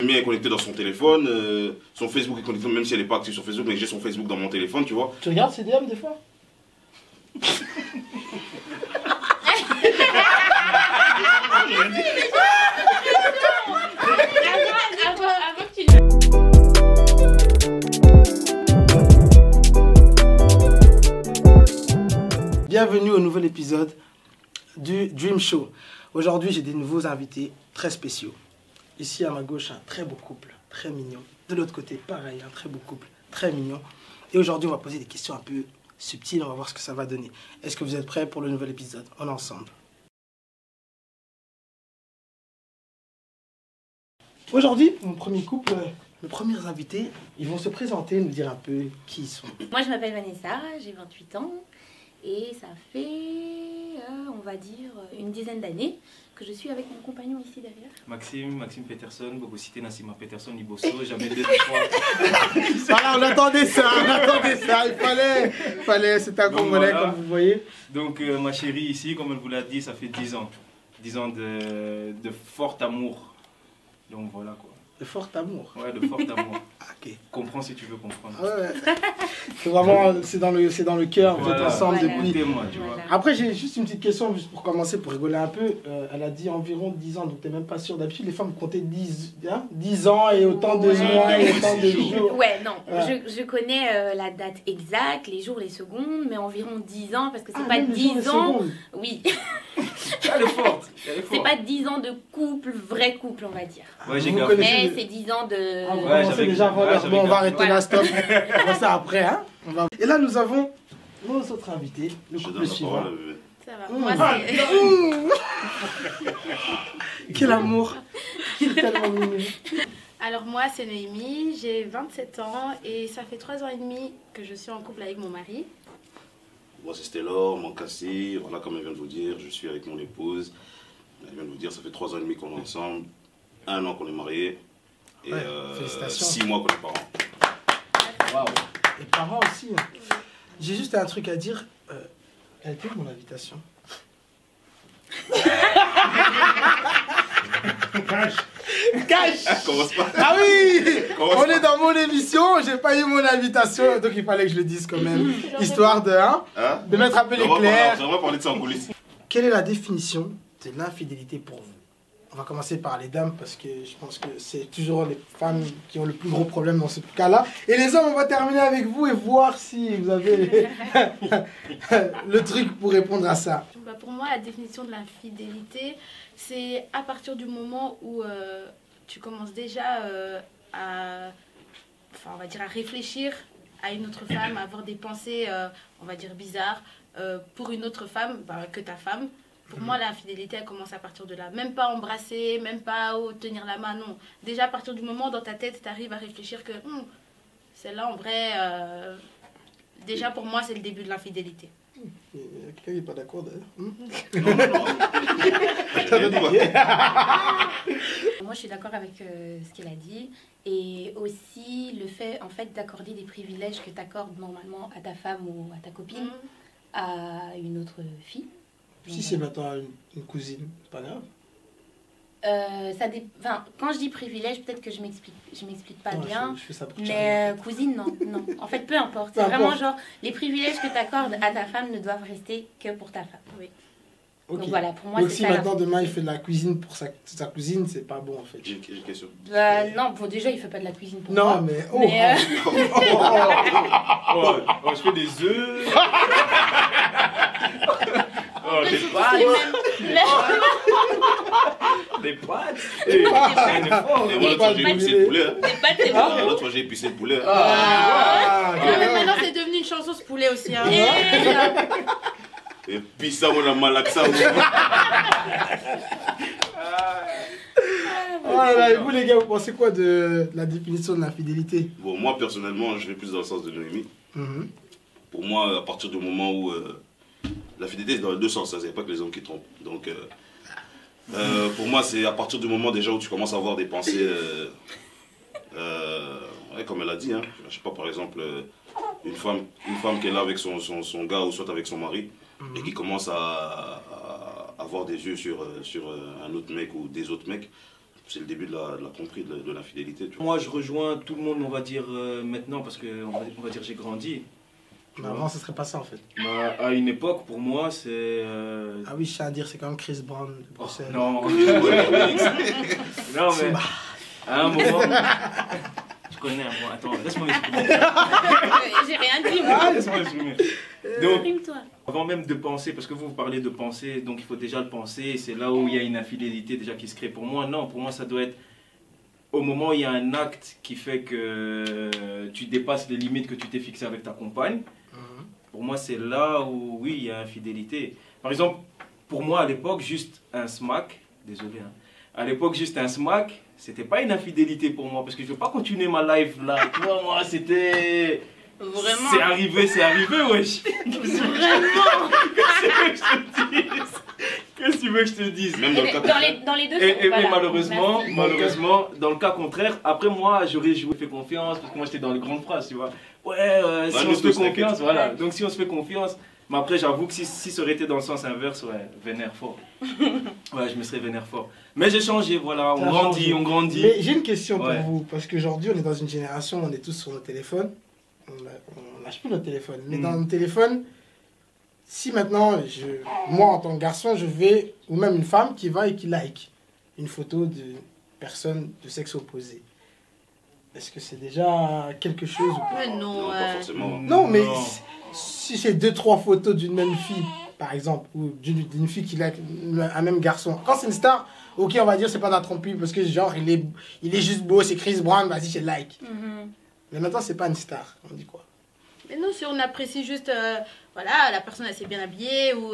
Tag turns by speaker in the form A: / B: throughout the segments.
A: mien est connecté dans son téléphone, son Facebook est connecté, même si elle n'est pas active sur Facebook, mais j'ai son Facebook dans mon téléphone, tu vois.
B: Tu regardes ces DM des fois?
C: Avant que tu...
B: Bienvenue au nouvel épisode du Dream Show. Aujourd'hui, j'ai des nouveaux invités très spéciaux. Ici, à ma gauche, un très beau couple, très mignon. De l'autre côté, pareil, un très beau couple, très mignon. Et aujourd'hui, on va poser des questions un peu subtiles. On va voir ce que ça va donner. Est-ce que vous êtes prêts pour le nouvel épisode? On est ensemble. Aujourd'hui, mon premier couple, mes premiers invités, ils vont se présenter, nous dire un peu qui ils sont.
C: Moi, je m'appelle Vanessa, j'ai 28 ans. Et ça fait, on va dire, une dizaine d'années que je suis avec mon compagnon ici derrière.
D: Maxime Peterson, Bogosité Nassima Peterson, Ibosso, jamais deux fois.
B: Voilà, on attendait ça, il fallait, c'était un Congolais
D: voilà.
B: comme vous voyez.
D: Donc ma chérie ici, comme elle vous l'a dit, ça fait 10 ans. 10 ans de fort amour. Donc voilà quoi.
B: De fort amour.
D: Ouais, de fort amour.
B: Ok.
D: Comprends si tu veux comprendre.
B: Ouais. C'est vraiment, c'est dans le cœur, vous êtes
D: Voilà.
B: ensemble
C: Voilà.
B: depuis.
D: Écoutez-moi, tu vois.
C: Voilà.
B: Après, j'ai juste une petite question, juste pour commencer, pour rigoler un peu. Elle a dit environ 10 ans, donc t'es même pas sûr. D'habitude, les femmes comptaient 10 ans et autant de
C: Ouais.
B: mois et autant de jours.
C: Ouais, non,
B: Ouais.
C: je connais la date exacte, les jours, les secondes, mais environ 10 ans, parce que c'est
B: Ah,
C: pas
B: même les jours, les
C: 10 ans.
B: secondes.
C: Oui,
D: Elle est forte. Elle est
C: c'est
D: forte.
C: pas 10 ans de couple, vrai couple, on va dire.
D: Ouais, j'ai
B: Vous
D: gaffé.
B: connaissez-
C: Mais c'est 10 ans de.
B: Ah, vous
D: Ouais,
B: commencez
D: j'avais-
B: déjà avant
D: ouais,
B: l'heure.
D: j'avais
B: Bon, on va
D: gagné.
B: arrêter là,
C: Voilà.
B: stop. On va ça après, hein. Et là, nous avons nos autres invités, le
A: Je
B: couple
A: donne la
B: suivant.
A: parole à bébé.
C: Ça va.
B: Mmh.
C: Moi, c'est.
B: Quel amour. C'est tellement mignon.
E: Alors moi c'est Noémie, j'ai 27 ans et ça fait 3 ans et demi que je suis en couple avec mon mari.
A: Moi c'est Stélor, Mankassi, voilà comme elle vient de vous dire, je suis avec mon épouse. Elle vient de vous dire, ça fait 3 ans et demi qu'on est ensemble, 1 an qu'on est mariés et
B: Ouais, félicitations.
A: 6 mois qu'on est parents.
D: Waouh.
B: Et parents aussi. Hein. J'ai juste un truc à dire. Elle était où mon invitation? Cache.
A: Commence pas.
B: Ah oui.
A: Commence
B: On
A: pas.
B: est dans mon émission, j'ai pas eu mon invitation, donc il fallait que je le dise quand même. Histoire de, hein,
A: Hein?
B: de mettre un peu
A: On va
B: l'éclair.
A: parler de ça en coulisses.
B: Quelle est la définition de l'infidélité pour vous? On va commencer par les dames parce que je pense que c'est toujours les femmes qui ont le plus gros problème dans ce cas-là. Et les hommes, on va terminer avec vous et voir si vous avez le truc pour répondre à ça.
E: Bah, pour moi la définition de l'infidélité c'est à partir du moment où tu commences déjà on va dire à réfléchir à une autre femme, à avoir des pensées on va dire bizarres pour une autre femme que ta femme. Pour moi, l'infidélité, elle commence à partir de là. Même pas embrasser, même pas tenir la main, non. Déjà, à partir du moment où dans ta tête, tu arrives à réfléchir que celle-là, en vrai, déjà pour moi, c'est le début de l'infidélité.
B: Quelqu'un n'est pas d'accord d'ailleurs?
A: J'ai dit, ouais.
C: Moi, je suis d'accord avec ce qu'elle a dit. Et aussi le fait, en fait, d'accorder des privilèges que tu accordes normalement à ta femme ou à ta copine à une autre fille.
B: Si c'est maintenant une cousine, c'est pas grave.
C: Enfin, quand je dis privilège, peut-être que je m'explique pas
B: Non,
C: bien.
B: je fais ça pour
C: Mais cousine, non. En fait, peu importe.
B: Peu
C: C'est vraiment
B: importe.
C: genre, les privilèges que tu accordes à ta femme ne doivent rester que pour ta femme. Oui.
B: Ok.
C: Donc voilà, pour moi,
B: Donc
C: c'est
B: si
C: ça.
B: maintenant demain il fait de la cuisine pour sa cousine, c'est pas bon en fait.
A: J'ai une question.
C: Non, bon, déjà, il fait pas de la cuisine pour
B: Non
C: moi.
B: mais oh,
C: Mais,
D: Oh, je fais des œufs. Oh, des
C: surtout,
D: pâtes.
C: c'est même-
D: Des pâtes. Eh, c'est un effort.
A: Et moi l'autre fois j'ai épicé le poulet. Hein.
C: Les pâtes, c'est
A: Et
C: bon.
A: l'autre fois j'ai épicé le poulet. Hein.
B: Ah,
E: Non, mais maintenant, c'est devenu une chanson ce poulet aussi. Hein.
A: Et puis ça on a mal ça.
B: Oh là là, et vous les gars, vous pensez quoi de la définition de l'infidélité?
A: Bon moi personnellement je vais plus dans le sens de Noémie.
B: Mhm.
A: Pour moi à partir du moment où la fidélité c'est dans les deux sens, hein, c'est pas que les hommes qui trompent. Donc pour moi c'est à partir du moment déjà où tu commences à avoir des pensées ouais, comme elle a dit, hein, je sais pas par exemple une femme qui est là avec son gars ou soit avec son mari et qui commence à avoir des yeux sur un autre mec ou des autres mecs. c'est le début de la tromperie, de l'infidélité. Tu vois.
D: Moi, je rejoins tout le monde, on va dire, maintenant, parce que on va dire j'ai grandi.
B: Mais avant, ce serait pas ça en fait.
D: Bah, à une époque, pour moi, c'est...
B: Ah oui, je tiens à dire, c'est quand même Chris Brown de
D: Oh,
B: Bruxelles.
D: non, non, mais à un moment... Je connais, moi, attends, laisse-moi m'exprimer.
C: J'ai rien dit, moi.
D: Laisse-moi m'exprimer. Donc,
C: Exprime-toi.
D: avant même de penser, parce que vous parlez de penser, donc il faut déjà le penser, c'est là où il y a une infidélité déjà qui se crée. Pour moi, non, pour moi ça doit être au moment où il y a un acte qui fait que tu dépasses les limites que tu t'es fixé avec ta compagne. Pour moi, c'est là où, oui, il y a infidélité. Par exemple, pour moi, à l'époque, juste un smack, désolé, hein, à l'époque, juste un smack, c'était pas une infidélité pour moi, parce que je veux pas continuer ma life là. Tu vois, moi, c'était...
E: Vraiment.
D: C'est arrivé, wesh.
E: Vraiment.
D: Qu'est-ce que tu veux que je te dise?
A: Même dans le cas
C: Dans les deux
D: Et
C: sens, voilà.
D: malheureusement, dans le cas contraire, après moi, j'aurais joué fait confiance, parce que moi j'étais dans les grandes phrases, tu vois. Ouais, si on se fait confiance, voilà. Donc si on se fait confiance, mais après j'avoue que si ça aurait été dans le sens inverse, ouais, vénère fort. Ouais, je me serais vénère fort. Mais j'ai changé, voilà,
B: Ça a changé.
D: on grandit.
B: Mais j'ai une question pour
D: Ouais.
B: vous, parce qu'aujourd'hui, on est dans une génération où on est tous sur nos téléphones. On lâche plus nos téléphones. Mais dans nos téléphones, si maintenant, moi en tant que garçon, je vais, ou même une femme qui va et qui like une photo de personne de sexe opposé, est-ce que c'est déjà quelque chose ou pas?
E: Mais non.
A: Non, pas forcément.
B: Non, mais
D: Non.
B: si c'est 2-3 photos d'une même fille, par exemple, ou d'une fille qui like un même garçon, quand c'est une star, ok, on va dire c'est pas de la tromperie parce que genre il est juste beau, c'est Chris Brown, vas-y, je like.
E: Mhm.
B: Mais maintenant, c'est pas une star, on dit quoi?
E: Mais non, si on apprécie juste, voilà, la personne elle s'est bien habillée ou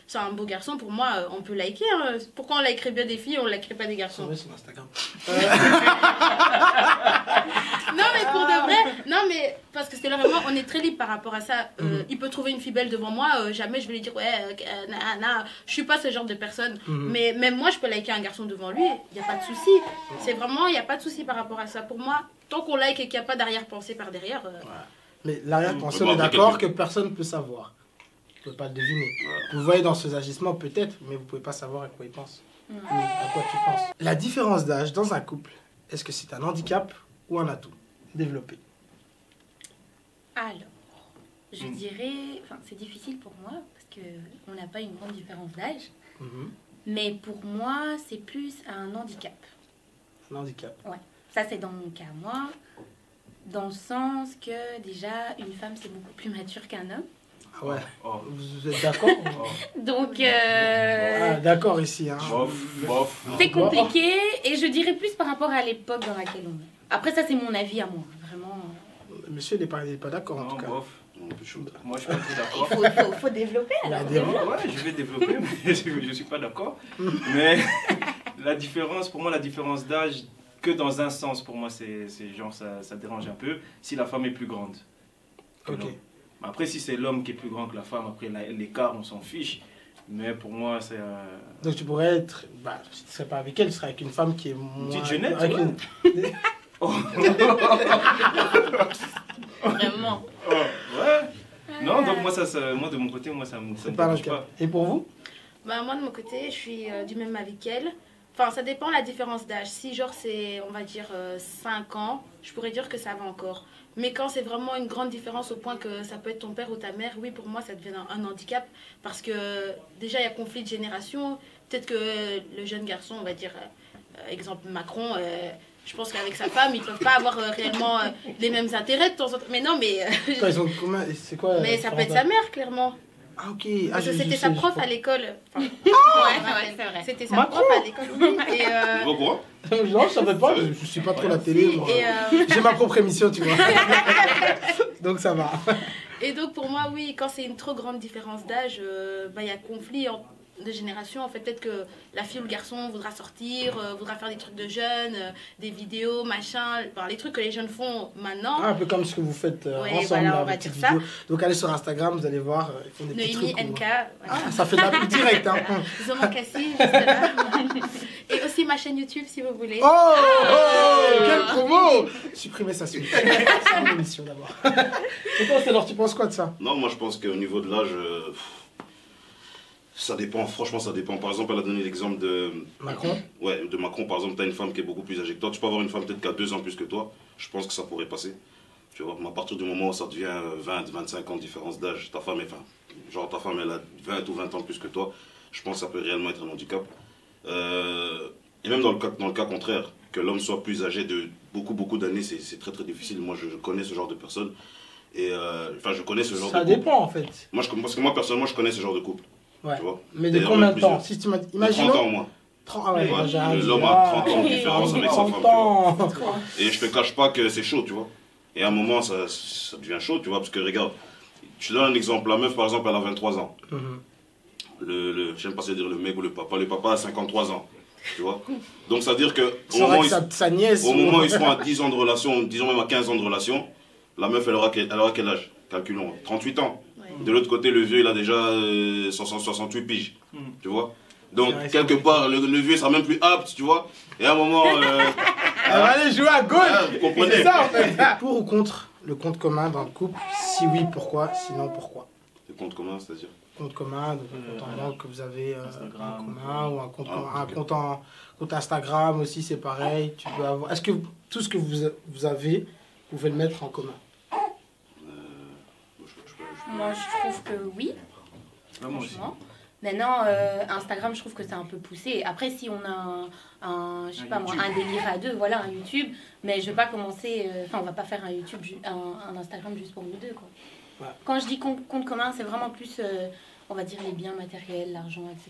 E: c'est un beau garçon, pour moi, on peut liker. Hein. Pourquoi on likerait bien des filles, on likerait pas des
B: C'est
E: garçons?
B: vrai sur Instagram.
E: Non, mais pour de vrai, non, mais parce que c'est vraiment, on est très libre par rapport à ça. Il peut trouver une fille belle devant moi, jamais je vais lui dire, ouais, je suis pas ce genre de personne. Mais même moi, je peux liker un garçon devant lui, il n'y a pas de souci. C'est vraiment, il n'y a pas de souci par rapport à ça. Pour moi, tant qu'on like et qu'il n'y a pas d'arrière-pensée par derrière.
B: Mais l'arrière-pensée,
A: On
B: on
A: peut
B: est
A: pas
B: d'accord que
A: calculer.
B: personne ne peut savoir. Vous ne pouvez pas le deviner.
A: Voilà.
B: Vous voyez dans ses agissements peut-être, mais vous ne pouvez pas savoir à quoi il pense. Ou à quoi tu penses. La différence d'âge dans un couple, est-ce que c'est un handicap ou un atout? Développé.
C: Alors, je dirais, enfin, c'est difficile pour moi parce que on n'a pas une grande différence d'âge, mais pour moi, c'est plus un handicap.
B: Un handicap.
C: Ça, c'est dans mon cas, moi, dans le sens que déjà, une femme, c'est beaucoup plus mature qu'un homme.
B: Ah ouais.
D: Oh,
B: Vous êtes d'accord?
C: Donc,
B: Ah, d'accord ici. Hein.
D: bof.
C: c'est compliqué et je dirais plus par rapport à l'époque dans laquelle on est. Après, ça, c'est mon avis à moi. Vraiment,
B: Monsieur il n'est pas d'accord en
D: Non,
B: tout cas.
D: bof.
A: On peut chaud.
D: Moi je suis pas très
C: il
D: d'accord.
C: faut développer.
B: Il y a
C: Alors.
B: des
D: Ouais, je vais développer, mais je suis pas d'accord. Mais la différence, pour moi, la différence d'âge, que dans un sens, pour moi, c'est genre ça dérange un peu, si la femme est plus grande que
B: Ok.
D: l'homme. Après, si c'est l'homme qui est plus grand que la femme, après l'écart, on s'en fiche. Mais pour moi, c'est...
B: Donc tu pourrais être. Bah, si tu ne serais pas avec elle, tu serais avec une femme qui est moins.
D: petite jeunette,
B: avec
D: ouais.
B: une-
E: Vraiment.
D: Oh, ouais. Non, donc moi, moi de mon côté, moi, ça me
B: C'est pas un
D: dérange
B: handicap.
D: pas.
B: Et pour vous?
E: Bah, moi, de mon côté, je suis du même avec elle. Enfin, ça dépend la différence d'âge. Si, genre, c'est, on va dire, 5 ans, je pourrais dire que ça va encore. Mais quand c'est vraiment une grande différence au point que ça peut être ton père ou ta mère, oui, pour moi, ça devient un handicap. Parce que, déjà, il y a conflit de génération. Peut-être que le jeune garçon, on va dire, exemple Macron, je pense qu'avec sa femme, ils ne peuvent pas avoir réellement les mêmes intérêts de temps en temps. Mais non, mais,
B: Quoi, ils ont combien? C'est quoi?
E: mais ça peut être sa mère, clairement.
B: Ah ok.
E: Parce que
B: je
E: c'était
B: sais,
E: sa
B: je
E: prof
B: crois.
E: à l'école. Enfin,
C: Ouais, c'est vrai.
E: c'était sa
B: Macron.
E: prof à l'école. Oui. Et,
A: Tu vas au courant?
B: Non, je savais pas, je suis pas trop la télé. moi.
E: et,
B: J'ai ma propre émission, tu vois. Donc ça va.
E: et donc pour moi, oui, quand c'est une trop grande différence d'âge, bah, il y a conflit de génération. En fait, peut-être que la fille ou le garçon voudra sortir, voudra faire des trucs de jeunes, des vidéos, machin, enfin, les trucs que les jeunes font maintenant.
B: Ah, un peu comme ce que vous faites
E: Ouais,
B: ensemble,
E: voilà,
B: là,
E: on
B: avec
E: va
B: petites
E: dire ça.
B: vidéos. Donc allez sur Instagram, vous allez voir, ils font des petits
E: Noémie
B: trucs.
E: NK, voilà.
B: Ah, ça fait de la pub directe, hein.
E: Zoman Cassie, juste là. Et aussi ma chaîne YouTube si vous voulez.
B: Oh, quelle promo! Supprimez ça, suite. C'est mon émission d'abord. Et toi, alors, tu penses quoi de ça?
A: Non, moi je pense qu'au niveau de l'âge, Ça dépend, franchement, ça dépend. Par exemple, elle a donné l'exemple de
B: Macron.
A: Ouais, de Macron, par exemple, tu as une femme qui est beaucoup plus âgée que toi. Tu peux avoir une femme peut-être qui a 2 ans plus que toi. Je pense que ça pourrait passer. Tu vois, mais à partir du moment où ça devient 20, 25 ans de différence d'âge, ta femme, elle a 20 ou 20 ans plus que toi, je pense que ça peut réellement être un handicap. Et même dans le cas contraire, que l'homme soit plus âgé de beaucoup d'années, c'est très très difficile. Moi, je connais ce genre de personnes. Et je connais ce genre de
B: Ça
A: couple.
B: dépend en fait.
A: Parce que moi, personnellement, je connais ce genre de couple.
B: Ouais.
A: Tu vois.
B: Mais de
A: D'ailleurs,
B: combien
A: même
B: de temps?
A: plusieurs.
B: Si tu m'as
A: De 30
B: imaginons.
A: ans au moins.
B: Ah ouais,
A: Ouais,
B: j'ai un
A: l'homme
B: ah,
A: a 30 ans de différence avec sa femme, tu
B: 30 ans.
A: Et je te cache pas que c'est chaud, tu vois. Et à un moment, ça devient chaud, tu vois, parce que regarde, je te donne un exemple. La meuf, par exemple, elle a 23 ans.
B: Mhm.
A: J'aime pas se dire le mec ou le papa. Le papa a 53 ans, tu vois. Donc, ça veut dire que
B: C'est vrai que sa nièce.
A: au moment où ils seront à 10 ans de relation, disons même à 15 ans de relation, la meuf, elle aura quel âge? Calculons, 38 ans.
E: Ouais.
A: De l'autre côté, le vieux, il a déjà 68 piges, tu vois. Donc,
B: vrai,
A: quelque part, le vieux sera même plus apte, tu vois. Et à un moment...
B: Elle va aller jouer à gauche.
A: vous comprenez.
B: C'est ça en fait. Pour ou contre le compte commun dans le couple? Si oui, pourquoi? Sinon, pourquoi?
A: Le compte commun, c'est-à-dire
B: Compte commun, donc un compte en banque que vous avez
D: Instagram.
B: en commun, ou un compte,
A: ok.
B: compte Instagram aussi, c'est pareil. Tu peux avoir. Est-ce que tout ce que vous avez, vous pouvez le mettre en commun?
C: Moi, je trouve que oui,
D: Moi aussi.
C: franchement. Maintenant, Instagram, je trouve que c'est un peu poussé. Après, si on a je sais pas moi, un délire à deux, voilà, un YouTube, mais je vais pas commencer, on va pas faire un YouTube, un Instagram juste pour nous deux, quoi.
B: Ouais.
C: Quand je dis compte commun, c'est vraiment plus, on va dire les biens matériels, l'argent, etc.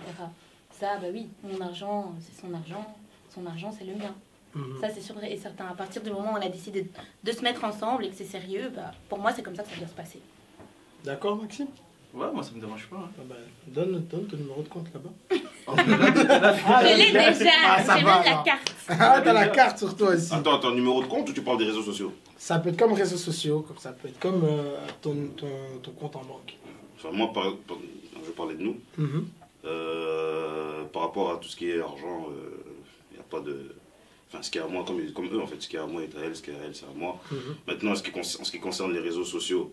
C: Ça, bah oui, mon argent, c'est son argent, c'est le mien.
B: Mhm.
C: Ça, c'est sûr et certain. À partir du moment où on a décidé de se mettre ensemble et que c'est sérieux, bah, pour moi, c'est comme ça que ça doit se passer.
B: D'accord, Maxime?
D: Ouais, moi ça me dérange pas. Hein.
B: Ah bah, donne ton numéro de compte là-bas.
C: Je l'ai déjà,
B: Ah, ça
C: j'ai
B: va,
C: même la
B: alors.
C: carte.
B: Ah, t'as la carte sur toi aussi.
A: Attends, numéro de compte ou tu parles des réseaux sociaux?
B: Ça peut être comme réseaux sociaux, comme ça peut être comme ton compte en banque.
A: Enfin, moi, je parlais de nous.
B: Mhm.
A: Par rapport à tout ce qui est argent, il n'y a pas de... Enfin, ce qui est à moi, comme eux, en fait, ce qui est à moi est à elle, ce qui est à elle, c'est à moi.
B: Mhm.
A: Maintenant, en ce qui concerne les réseaux sociaux,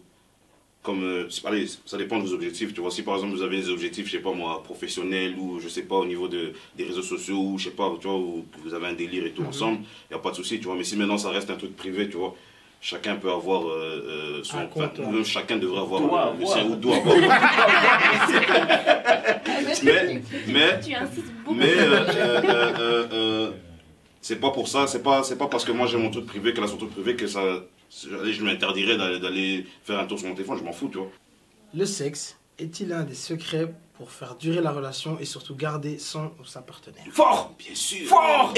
A: comme, allez, ça dépend de vos objectifs, tu vois. Si par exemple vous avez des objectifs, je sais pas moi, professionnels ou je sais pas au niveau des réseaux sociaux ou je sais pas, tu vois, vous avez un délire et tout ensemble, il n'y a pas de souci, tu vois. Mais si maintenant ça reste un truc privé, tu vois, chacun peut avoir son
B: Un compte,
A: ou même chacun devrait avoir
D: Doit
A: le
D: avoir.
A: sien ou doit avoir. mais
C: Tu insistes beaucoup.
A: mais c'est pas pour ça, c'est pas parce que moi j'ai mon truc privé qu'elle a son truc privé que ça, je m'interdirais d'aller faire un tour sur mon téléphone, je m'en fous, tu vois.
B: Le sexe est-il un des secrets pour faire durer la relation et surtout garder son ou sa partenaire?
D: Fort.
A: Bien sûr.
D: Fort.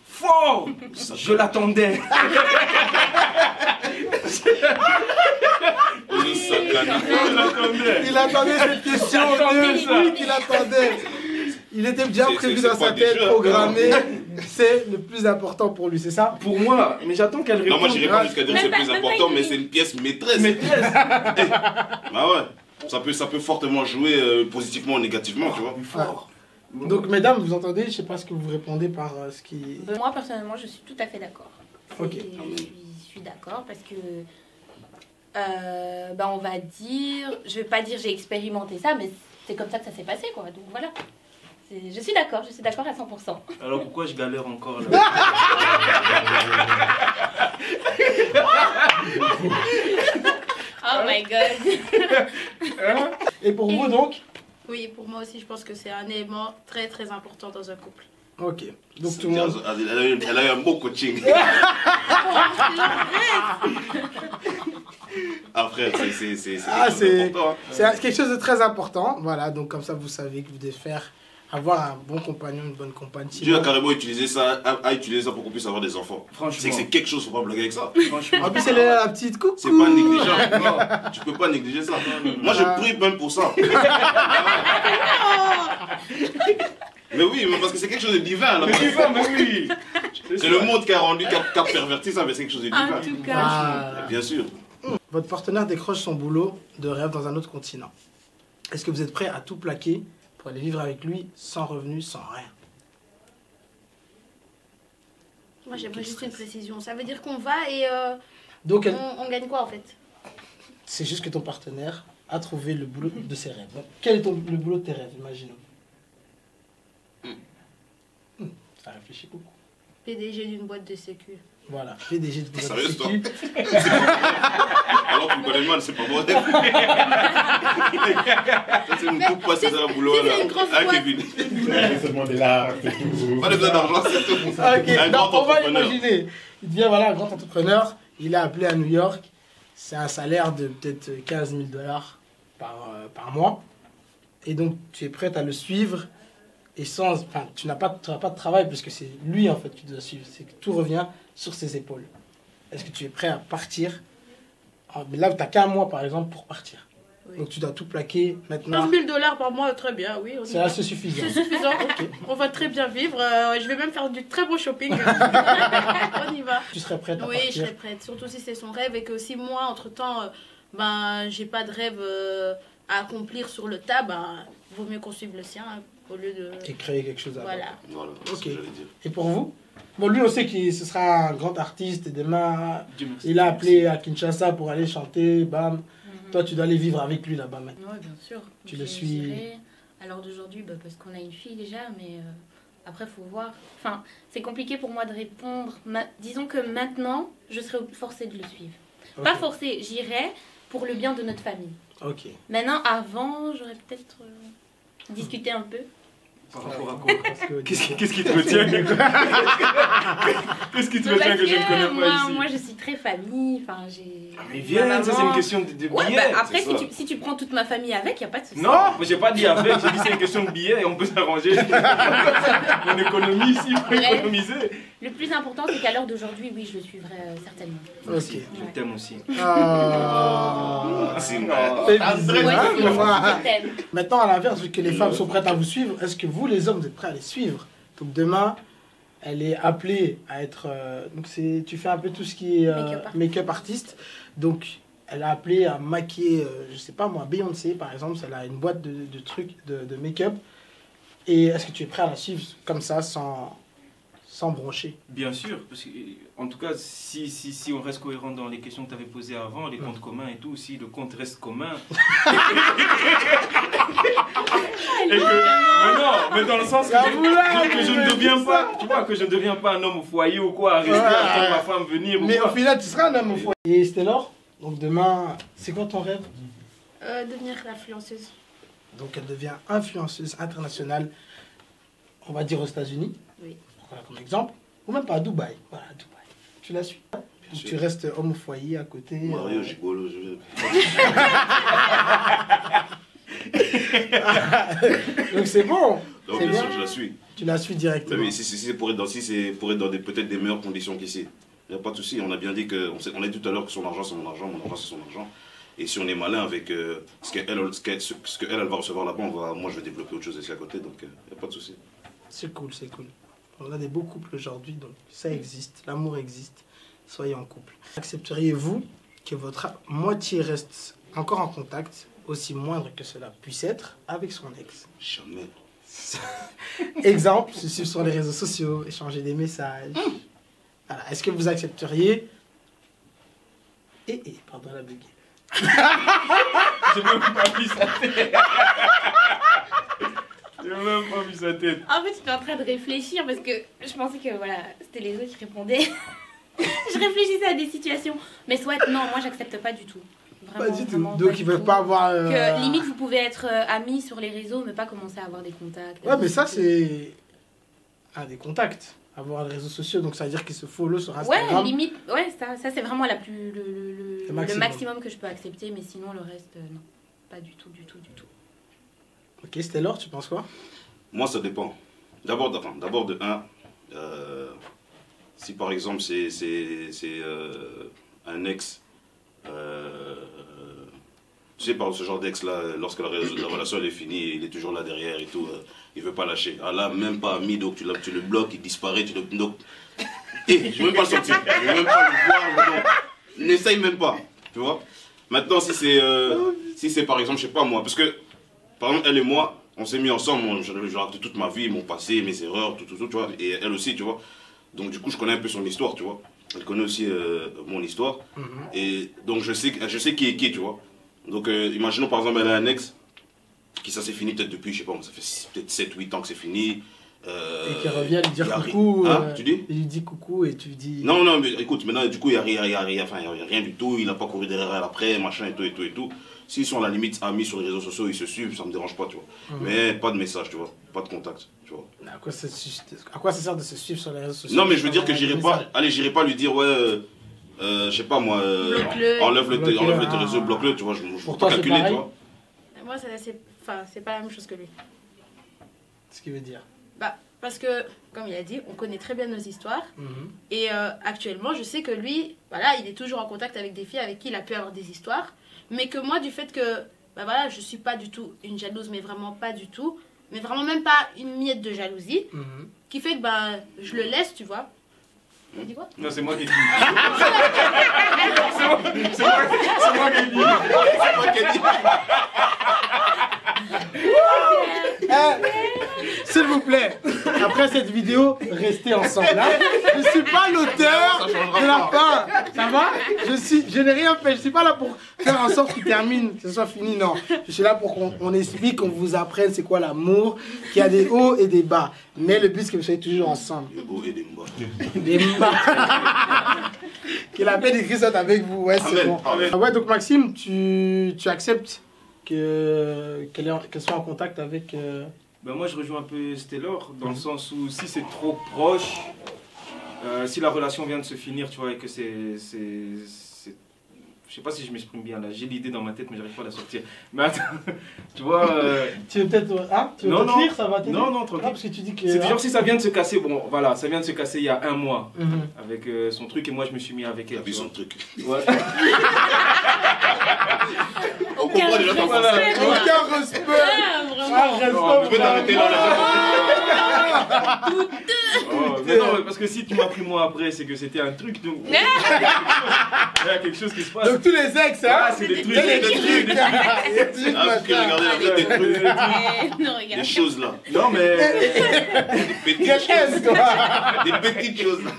D: Fort. Je l'attendais.
A: Le sacana.
D: Je l'attendais.
B: Il attendait cette question depuis qu'il attendait. Il était bien prévu dans sa tête, programmé. C'est le plus important pour lui, c'est ça?
D: Pour moi, mais j'attends qu'elle réponde.
A: Non, moi j'irais pas jusqu'à dire que c'est le plus
C: Même pas
A: important,
C: une
A: mais
C: minute.
A: c'est une pièce maîtresse.
D: Maîtresse.
A: Bah ouais, ça peut fortement jouer positivement ou négativement, tu vois.
D: Fort.
B: Donc, mesdames, vous entendez? Je sais pas ce que vous répondez par ce qui...
C: Moi, personnellement, je suis tout à fait d'accord.
B: Ok.
C: Je suis d'accord parce que, on va dire, je vais pas dire j'ai expérimenté ça, mais c'est comme ça que ça s'est passé, quoi. Donc voilà. Je suis d'accord à 100%.
D: Alors pourquoi je galère encore là?
C: Oh my god.
B: Et pour vous, donc?
E: Oui, pour moi aussi, je pense que c'est un élément très très important dans un couple.
B: Ok. Donc, tout le monde...
A: Elle a eu un beau coaching. Après, c'est
B: Ah, c'est
A: important, hein.
B: c'est quelque chose de très important. Voilà, donc comme ça, vous savez que vous devez avoir un bon compagnon, une bonne compagne.
A: Dieu a
B: Sinon-
A: carrément utilisé ça, a utilisé ça pour qu'on puisse avoir des enfants.
D: Franchement.
A: C'est que c'est quelque chose, faut pas blaguer avec ça.
D: Franchement.
B: En plus, elle est là, la petite coucou.
A: C'est pas négligeable. Non, tu peux pas négliger ça. Moi, je prie même pour ça. Mais oui, mais parce que c'est quelque chose de divin là.
D: Tu vas, mais oui.
A: C'est le monde qui a rendu, qui a perverti ça, mais c'est quelque chose de divin.
C: En tout cas.
B: Ah.
A: Bien sûr.
B: Votre partenaire décroche son boulot de rêve dans un autre continent. Est-ce que vous êtes prêt à tout plaquer pour aller vivre avec lui sans revenu, sans rien?
E: Moi, j'aimerais juste une précision. Ça veut dire qu'on va et
B: Donc,
E: on gagne quoi en fait?
B: c'est juste que ton partenaire à trouver le boulot de ses rêves. Donc, quel est le boulot de tes rêves, imaginons. Ça réfléchit beaucoup.
E: PDG d'une boîte de sécu.
B: Voilà, PDG de boîte de
A: Sérieux,
B: sécu.
A: Alors tu me connais mal, c'est pas moi. C'est une coupe passée dans la boulot
E: c'est
A: là.
E: une grosse
A: Ah,
E: boîte.
A: Kevin.
F: C'est seulement de l'art, c'est tout.
A: Pas besoin d'argent, c'est tout.
B: Ok,
A: Un
B: donc
A: grand
B: on va
A: entrepreneur.
B: imaginer. Il devient voilà, un grand entrepreneur. Il est appelé à New York. C'est un salaire de peut-être 15 000 dollars par mois. Et donc, tu es prête à le suivre. Et enfin, tu n'auras pas de travail parce que c'est lui en fait qui doit suivre. C'est que tout revient sur ses épaules. Est-ce que tu es prêt à partir? Mais là, tu n'as qu'un mois par exemple pour partir.
E: Oui.
B: Donc, tu dois tout plaquer maintenant.
E: 15 000 dollars par mois, très bien, oui.
B: C'est assez suffisant.
E: C'est suffisant.
B: Ok.
E: On va très bien vivre. Je vais même faire du très beau shopping. On y va.
B: Tu serais prête à
E: Oui,
B: partir?
E: je serais prête. Surtout si c'est son rêve et que aussi moi, entre-temps, ben, j'ai pas de rêve à accomplir sur le tas, ben, vaut mieux qu'on suive le sien hein, au lieu de...
B: Et créer quelque chose à
E: Voilà.
A: Voilà, c'est
B: Ok.
A: ce que j'allais dire.
B: Et pour vous? Bon, lui, on sait que ce sera un grand artiste. Et demain,
D: Dieu merci.
B: il a appelé à Kinshasa pour aller chanter. Bam. Toi, tu dois aller vivre avec lui là-bas maintenant.
C: Oui, bien sûr.
B: Tu le
C: J'y-
B: suis.
C: j'irai. À l'heure d'aujourd'hui, bah, parce qu'on a une fille déjà, mais après, il faut voir. Enfin, c'est compliqué pour moi de répondre. Disons que maintenant, je serais forcée de le suivre.
B: Ok.
C: Pas forcée, j'irai pour le bien de notre famille.
B: Ok.
C: Maintenant, avant, j'aurais peut-être discuté un peu.
D: Par rapport à quoi?
B: Parce que-
D: Qu'est-ce qui te retient? Qu'est-ce qui te retient
C: Parce
D: que je ne connais
C: moi,
D: pas ici?
C: moi, je suis très famille. Enfin, j'ai.
D: Ah, mais viens, ça c'est une question de
C: Ouais,
D: billets.
C: bah, après,
A: c'est ça.
C: si tu prends toute ma famille avec, il n'y a pas de souci.
D: Non, moi j'ai pas dit avec, j'ai dit c'est une question de billets et on peut s'arranger. On économise ici, il faut
C: Ouais.
D: économiser.
C: Le plus important, c'est qu'à l'heure d'aujourd'hui, oui, je le suivrai certainement.
D: Merci,
B: Ok.
D: je t'aime aussi.
B: Ah.
A: C'est
B: C'est bizarre,
C: Ouais,
B: hein,
C: c'est-
B: moi.
C: je t'aime.
B: Maintenant, à l'inverse, vu que les femmes sont prêtes à vous suivre, est-ce que vous, les hommes, vous êtes prêts à les suivre? Donc demain, elle est appelée à être... donc tu fais un peu tout ce qui est
C: Make-up artist.
B: make-up artiste. Donc, elle a appelé à maquiller, je sais pas moi, Beyoncé, par exemple. Elle a une boîte de trucs de make-up. Et est-ce que tu es prêt à la suivre comme ça, sans broncher?
D: Bien sûr, parce que, en tout cas, si on reste cohérent dans les questions que tu avais posées avant, les comptes communs et tout, si le compte reste commun. Et que, mais non, mais dans le sens que je ne deviens pas, tu vois, que je ne deviens pas un homme au foyer ou quoi, à rester attendre ma femme venir ou
B: Mais
D: quoi.
B: au final, tu seras un homme au foyer. Et Stélor, donc demain, c'est quoi ton rêve?
E: Devenir l'influenceuse.
B: Donc elle devient influenceuse internationale, on va dire aux États-Unis.
E: Oui.
B: Voilà, comme exemple. Ou même pas à Dubaï. Voilà, à Dubaï. Tu la suis. Donc,
A: sûr.
B: tu restes homme au foyer à côté.
A: Mario, gigolo, je vais.
B: Donc c'est bon.
A: Donc,
B: C'est
A: bien
B: bien.
A: sûr, je la suis.
B: Tu la suis directement.
A: Mais si c'est pour être dans peut-être des meilleures conditions qu'ici, il n'y a pas de souci. On a bien dit on a dit tout à l'heure que son argent c'est mon argent, mon argent c'est son argent. Et si on est malin avec ce qu'elle elle va recevoir là-bas, moi je vais développer autre chose ici à côté, donc il n'y a pas de souci.
B: C'est cool, c'est cool. On a des beaux couples aujourd'hui, donc ça existe, l'amour existe. Soyez en couple. Accepteriez-vous que votre moitié reste encore en contact, aussi moindre que cela puisse être, avec son ex?
A: Jamais.
B: Exemple, se suivre sur les réseaux sociaux, échanger des messages. Voilà. Est-ce que vous accepteriez... pardon la buguée.
D: J'ai même pas vu sa tête. J'ai même pas vu sa tête.
C: En fait, j'étais en train de réfléchir parce que je pensais que voilà, c'était les autres qui répondaient. Je réfléchissais à des situations. Mais soit, non, moi, j'accepte pas du tout.
B: Pas du tout.
C: Vraiment
B: Donc
C: du
B: ils veulent
C: tout.
B: pas avoir...
C: Que limite, vous pouvez être amis sur les réseaux, mais pas commencer à avoir des contacts.
B: Ouais, mais ça c'est... des contacts. Avoir les réseaux sociaux, donc ça veut dire qu'ils se follow sur Instagram.
C: Ouais, limite, ouais, ça c'est vraiment
B: Le
C: le
B: maximum.
C: maximum que je peux accepter, mais sinon le reste, non. Pas du tout, du tout, du tout.
B: Ok, Stélor, tu penses quoi?
A: Moi, ça dépend. D'abord de un, si par exemple c'est un ex, tu sais, par ce genre d'ex-là, lorsque la relation elle est finie, il est toujours là derrière et tout, il veut pas lâcher. Ah là, même pas ami, donc tu le bloques, il disparaît, tu le... Donc, je veux même pas le sortir, je veux même pas le voir, donc, n'essaye même pas, tu vois. Maintenant, si c'est par exemple, je sais pas moi, parce que, par exemple, elle et moi, on s'est mis ensemble, je raconte toute ma vie, mon passé, mes erreurs, tout, tu vois, et elle aussi, tu vois. Donc du coup, je connais un peu son histoire, tu vois. Elle connaît aussi mon histoire. Et donc je sais qui est qui, tu vois. Donc, imaginons par exemple, elle a un ex qui ça s'est fini peut-être depuis, je sais pas, ça fait peut-être 7-8 ans que c'est fini.
B: Et qui revient lui dire coucou.
A: Tu dis
B: il lui dit coucou et tu dis.
A: Non, mais écoute, maintenant, du coup, il n'y a rien du tout, il n'a pas couru derrière elle après, machin et tout. S'ils sont à la limite amis sur les réseaux sociaux, ils se suivent, ça me dérange pas, tu vois. Mais pas de message, tu vois, pas de contact, tu vois.
B: À quoi ça sert de se suivre sur les réseaux sociaux?
A: Non, mais je veux dire que j'irai pas lui dire, ouais, je sais pas moi, enlève tes réseaux, bloque-le, tu vois, je peux pas calculer, tu vois.
E: Moi, c'est pas la même chose que lui.
B: Ce qui veut dire
E: parce que, comme il a dit, on connaît très bien nos histoires. Et actuellement, je sais que lui, voilà, il est toujours en contact avec des filles avec qui il a pu avoir des histoires. Mais que moi, du fait que, voilà, je suis pas du tout une jalouse, mais vraiment pas du tout. Mais vraiment même pas une miette de jalousie. Qui fait que, je le laisse, tu vois. Tu as dit quoi?
D: Non, c'est moi qui ai dit. C'est moi qui ai dit. C'est moi qui ai dit.
B: S'il vous plaît, après cette vidéo, restez ensemble. Hein. Je ne suis pas l'auteur de la fin. Ça va? Je n'ai rien fait. Je ne suis pas là pour faire en sorte qu'il termine, que ce soit fini. Non. Je suis là pour qu'on explique, qu'on vous apprenne c'est quoi l'amour, qu'il y a des hauts et des bas. Mais le but, c'est que vous soyez toujours ensemble.
A: Des hauts et des bas.
B: Des bas. Que la paix de Christ soit avec vous. Ouais, c'est bon. Ouais, donc Maxime, tu acceptes qu'elle soit en contact avec...
D: moi je rejoins un peu Stellor dans le sens où si c'est trop proche, si la relation vient de se finir, tu vois, et que c'est je sais pas si je m'exprime bien là, j'ai l'idée dans ma tête mais j'arrive pas à la sortir. Mais attends, tu vois...
B: Tu veux peut-être lire, ça va t'aider?
D: Non, tranquille.
B: Parce que tu dis que...
D: C'est genre si ça vient de se casser, bon voilà, ça vient de se casser il y a 1 mois avec son truc et moi je me suis mis avec elle.
A: Avec son truc.
D: Ouais.
A: On comprend déjà ton français.
B: Aucun respect.
A: Je peux t'arrêter là.
D: Mais non, parce que si tu m'as pris moi après, c'est que c'était un truc. Donc... il y a quelque chose qui se passe.
B: Donc tous les ex, hein?
D: C'est des trucs.
B: Des trucs.
A: Ah, vous regardez la vie, des trucs. Des choses là.
D: Non, mais.
A: Des petites choses là.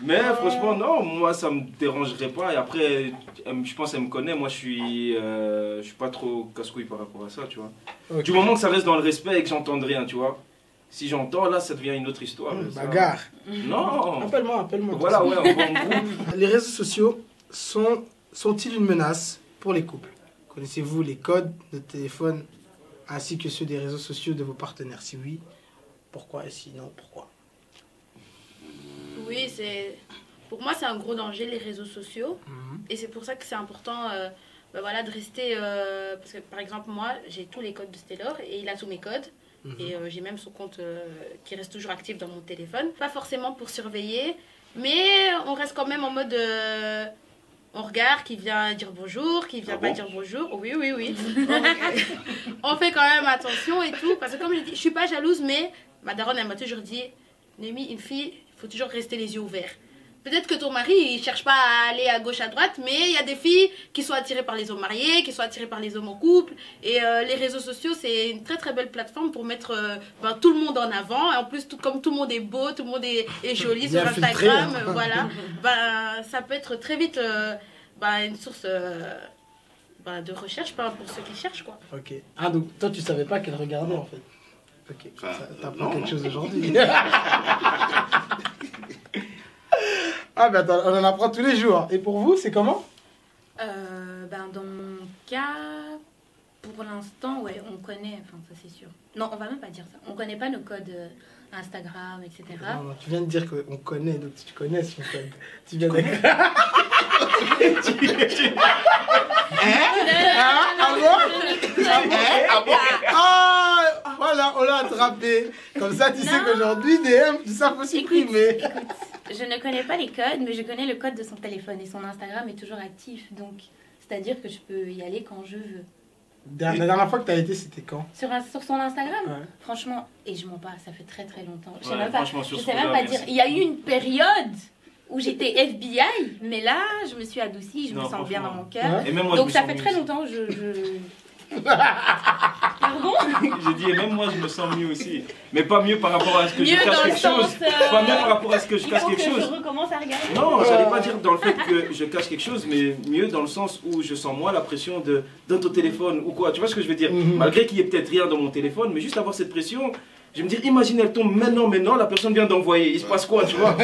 D: Mais franchement, non, moi ça me dérangerait pas. Et après, je pense qu'elle me connaît. Moi, je suis pas trop casse-couille par rapport à ça, tu vois. Okay. Du moment que ça reste dans le respect et que j'entende rien, tu vois. Si j'entends, là, ça devient une autre histoire.
B: Bagarre.
D: Non.
B: Appelle-moi.
D: Voilà, ouais, on va en groupe.
B: Les réseaux sociaux sont-ils une menace pour les couples? Connaissez-vous les codes de téléphone ainsi que ceux des réseaux sociaux de vos partenaires? Si oui, pourquoi? Et sinon, pourquoi?
E: Oui, pour moi, c'est un gros danger, les réseaux sociaux. Et c'est pour ça que c'est important de rester... parce que, par exemple, moi, j'ai tous les codes de Stellor et il a tous mes codes. Et j'ai même son compte qui reste toujours actif dans mon téléphone. Pas forcément pour surveiller, mais on reste quand même en mode... on regarde qui vient dire bonjour, qui vient pas dire bonjour. Oui. On fait quand même attention et tout. Parce que comme je dis, je suis pas jalouse, mais ma daronne, elle m'a toujours dit, Némi, une fille, il faut toujours rester les yeux ouverts. Peut-être que ton mari, il cherche pas à aller à gauche, à droite, mais il y a des filles qui sont attirées par les hommes mariés, qui sont attirées par les hommes en couple. Et les réseaux sociaux, c'est une très très belle plateforme pour mettre tout le monde en avant. Et en plus, comme tout le monde est beau, tout le monde est joli sur Instagram, voilà, ça peut être très vite une source de recherche pour ceux qui cherchent, quoi.
B: Ok. Ah, donc toi, tu savais pas qu'elle regardait, en fait. Ok. T'apprends quelque chose aujourd'hui. Ah, mais attends, on en apprend tous les jours. Et pour vous, c'est comment?
C: Dans mon cas, pour l'instant, ouais, on connaît, enfin, ça c'est sûr. Non, on va même pas dire ça. On connaît pas nos codes Instagram, etc.
B: Non, tu viens de dire qu'on connaît, donc tu connais son code. Tu viens de... Ah, voilà, on l'a attrapé. Comme ça, tu sais qu'aujourd'hui, DM, tout ça, faut supprimer.
C: Écoute, je ne connais pas les codes, mais je connais le code de son téléphone. Et son Instagram est toujours actif. Donc, c'est-à-dire que je peux y aller quand je veux.
B: La dernière fois que tu as été, c'était quand?
C: Sur son Instagram,
B: ouais.
C: Franchement, et je mens pas, ça fait très très longtemps. Je sais
D: Ouais,
C: même pas,
D: franchement,
C: je sais même pas dire. Il y a eu une période où j'étais FBI, mais là, je me suis adoucie, je me sens bien dans mon cœur.
B: Ouais.
D: Et même moi,
C: donc
D: je
C: ça
D: me
C: fait
D: sens
C: très
D: mieux.
C: longtemps,
E: Pardon?
D: J'ai dit, et même moi, je me sens mieux aussi. Mais pas mieux par rapport à ce que je
E: Mieux
D: cache
E: dans le
D: quelque
E: sens,
D: chose. Pas mieux par rapport à ce que je
E: Il
D: cache
E: faut
D: quelque
E: que
D: chose.
E: je recommence à regarder.
D: Non, j'allais pas dire dans le fait que je cache quelque chose, mais mieux dans le sens où je sens moins la pression de dans ton téléphone ou quoi. Tu vois ce que je veux dire? Malgré qu'il y ait peut-être rien dans mon téléphone, mais juste avoir cette pression, je vais me dire, imagine, elle tombe maintenant, la personne vient d'envoyer. Il se passe quoi, tu vois?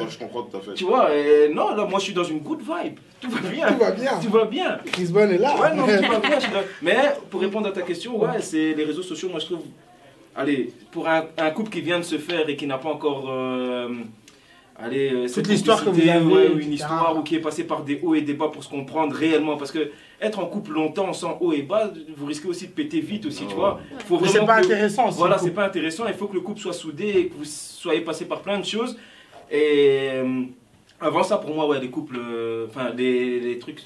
A: Je comprends tout à fait.
D: Tu vois, et non, là, moi, je suis dans une good vibe. Tout va bien.
B: Tout va bien.
D: Tout va bien.
B: Chris Bonne est là.
D: Ouais, non, tout va bien. Mais pour répondre à ta question, ouais, c'est les réseaux sociaux, moi, je trouve. Allez, pour un couple qui vient de se faire et qui n'a pas encore.
B: Toute l'histoire que vous avez,
D: ouais, ou
B: etc.
D: une histoire ou qui est passée par des hauts et des bas pour se comprendre réellement. Parce que être en couple longtemps sans haut et bas, vous risquez aussi de péter vite aussi, tu vois. Faut
B: Mais c'est
D: vraiment
B: pas
D: que-
B: intéressant aussi.
D: Voilà,
B: le
D: c'est
B: couple.
D: pas intéressant. Il faut que le couple soit soudé et que vous soyez passé par plein de choses. Et avant ça, pour moi, ouais, les couples, enfin, les trucs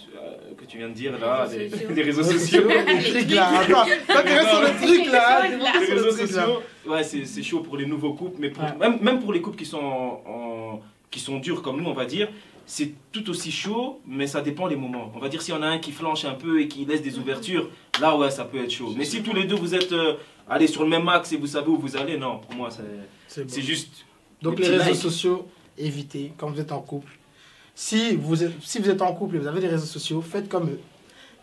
D: que tu viens de dire là,
E: Les réseaux sociaux.
D: les réseaux sociaux.
B: Les trucs là. Attends, toi tu restes sur le truc là.
E: Les
B: tu
E: choses,
B: restes
D: Les
B: sur le
D: réseaux
B: truc, là.
D: sociaux, ouais, c'est chaud pour les nouveaux couples, mais pour-
B: Ouais.
D: même pour les couples qui sont durs comme nous, on va dire, c'est tout aussi chaud, mais ça dépend les moments. On va dire s'il y en a un qui flanche un peu et qui laisse des ouvertures, là ouais, ça peut être chaud. Mais si tous les deux vous êtes allez sur le même axe et vous savez où vous allez, non, pour moi
B: C'est
D: c'est
B: bon.
D: juste.
B: Donc
D: des
B: les
D: petits
B: réseaux
D: likes.
B: sociaux, évitez quand vous êtes en couple. Si vous êtes en couple et vous avez des réseaux sociaux, faites comme eux.